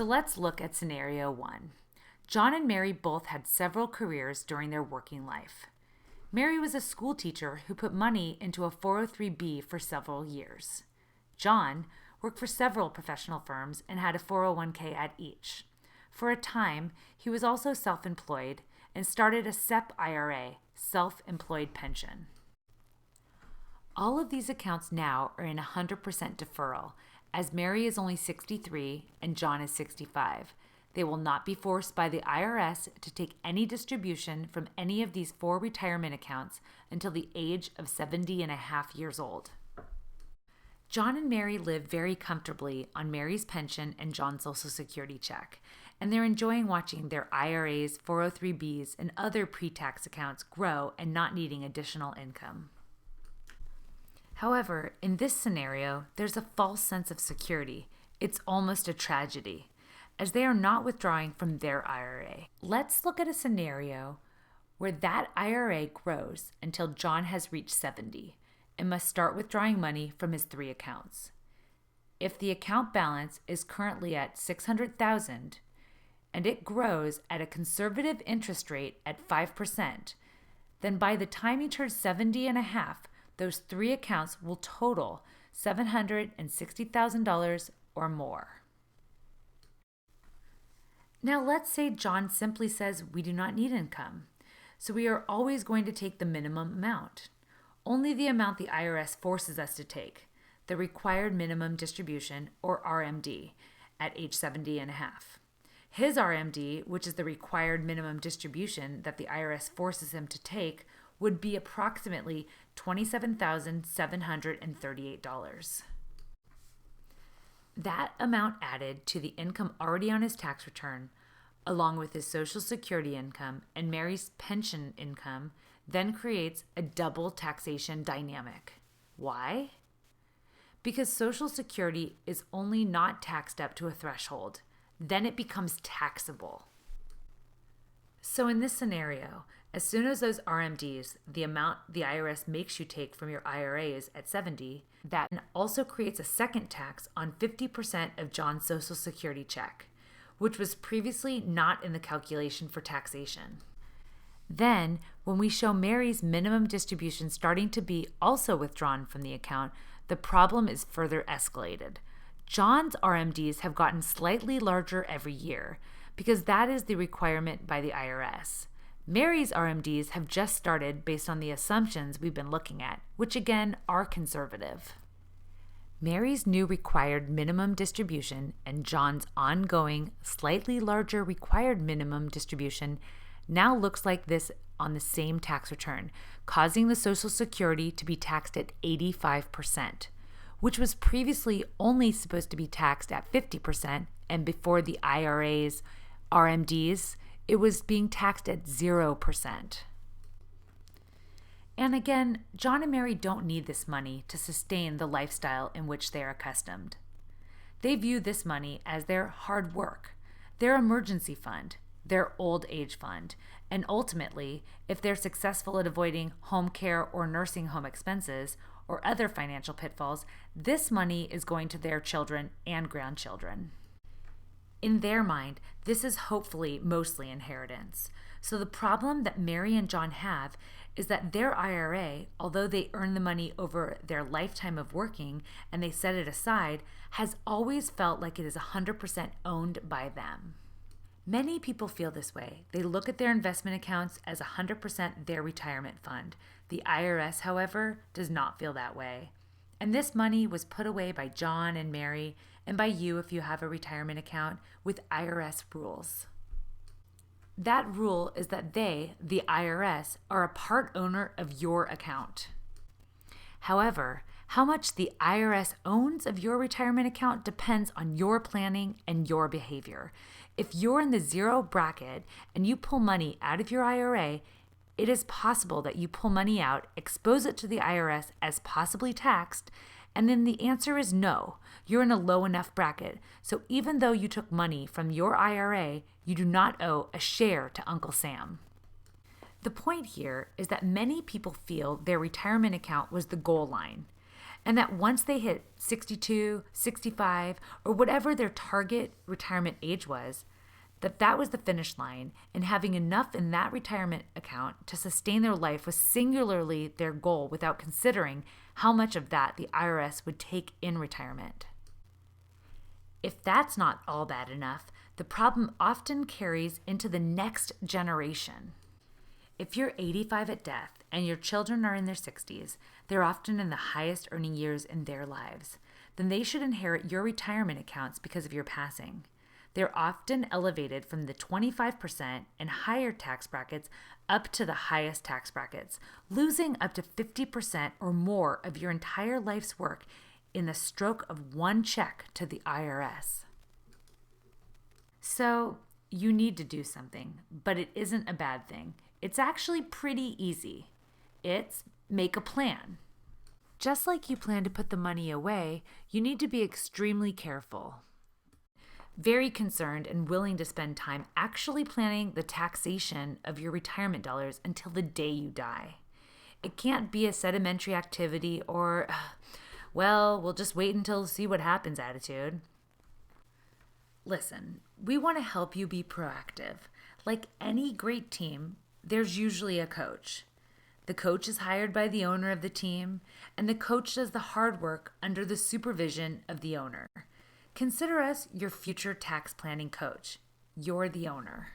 So let's look at scenario 1. John and Mary both had several careers during their working life. Mary was a school teacher who put money into a 403B for several years. John worked for several professional firms and had a 401k at each. For a time, he was also self-employed and started a SEP IRA, self-employed pension. All of these accounts now are in 100% deferral, as Mary is only 63 and John is 65. They will not be forced by the IRS to take any distribution from any of these 4 retirement accounts until the age of 70 and a half years old. John and Mary live very comfortably on Mary's pension and John's Social Security check, and they're enjoying watching their IRAs, 403Bs, and other pre-tax accounts grow and not needing additional income. However, in this scenario, there's a false sense of security. It's almost a tragedy, as they are not withdrawing from their IRA. Let's look at a scenario where that IRA grows until John has reached 70 and must start withdrawing money from his 3 accounts. If the account balance is currently at $600,000 and it grows at a conservative interest rate at 5%, then by the time he turns 70 and a half, those 3 accounts will total $760,000 or more. Now let's say John simply says we do not need income, so we are always going to take the minimum amount, only the amount the IRS forces us to take, the required minimum distribution, or RMD, at age 70 and a half. His RMD, which is the required minimum distribution that the IRS forces him to take, would be approximately $27,738. That amount added to the income already on his tax return, along with his Social Security income and Mary's pension income, then creates a double taxation dynamic. Why? Because Social Security is only not taxed up to a threshold. Then it becomes taxable. So in this scenario, as soon as those RMDs, the amount the IRS makes you take from your IRAs at 70, that also creates a second tax on 50% of John's Social Security check, which was previously not in the calculation for taxation. Then, when we show Mary's minimum distribution starting to be also withdrawn from the account, the problem is further escalated. John's RMDs have gotten slightly larger every year because that is the requirement by the IRS. Mary's RMDs have just started based on the assumptions we've been looking at, which again are conservative. Mary's new required minimum distribution and John's ongoing, slightly larger required minimum distribution now looks like this on the same tax return, causing the Social Security to be taxed at 85%, which was previously only supposed to be taxed at 50%, and before the IRA's RMDs, it was being taxed at 0%. And again, John and Mary don't need this money to sustain the lifestyle in which they are accustomed. They view this money as their hard work, their emergency fund, their old age fund, and ultimately, if they're successful at avoiding home care or nursing home expenses or other financial pitfalls, this money is going to their children and grandchildren. In their mind, this is hopefully mostly inheritance. So the problem that Mary and John have is that their IRA, although they earn the money over their lifetime of working and they set it aside, has always felt like it is 100% owned by them. Many people feel this way. They look at their investment accounts as 100% their retirement fund. The IRS, however, does not feel that way. And this money was put away by John and Mary, and by you if you have a retirement account, with IRS rules. That rule is that they, the IRS, are a part owner of your account. However, how much the IRS owns of your retirement account depends on your planning and your behavior. If you're in the zero bracket and you pull money out of your IRA, it is possible that you pull money out, expose it to the IRS as possibly taxed, and then the answer is no. You're in a low enough bracket. So even though you took money from your IRA, you do not owe a share to Uncle Sam. The point here is that many people feel their retirement account was the goal line. And that once they hit 62, 65, or whatever their target retirement age was, that was the finish line, and having enough in that retirement account to sustain their life was singularly their goal without considering how much of that the IRS would take in retirement. If that's not all bad enough, the problem often carries into the next generation. If you're 85 at death and your children are in their 60s, they're often in the highest earning years in their lives. Then they should inherit your retirement accounts because of your passing. They're often elevated from the 25% and higher tax brackets up to the highest tax brackets, losing up to 50% or more of your entire life's work in the stroke of one check to the IRS. So you need to do something, but it isn't a bad thing. It's actually pretty easy. It's make a plan. Just like you plan to put the money away, you need to be extremely careful. Very concerned and willing to spend time actually planning the taxation of your retirement dollars until the day you die. It can't be a sedimentary activity or, well, we'll just wait until see what happens attitude. Listen, we want to help you be proactive. Like any great team, there's usually a coach. The coach is hired by the owner of the team, and the coach does the hard work under the supervision of the owner. Consider us your future tax planning coach. You're the owner.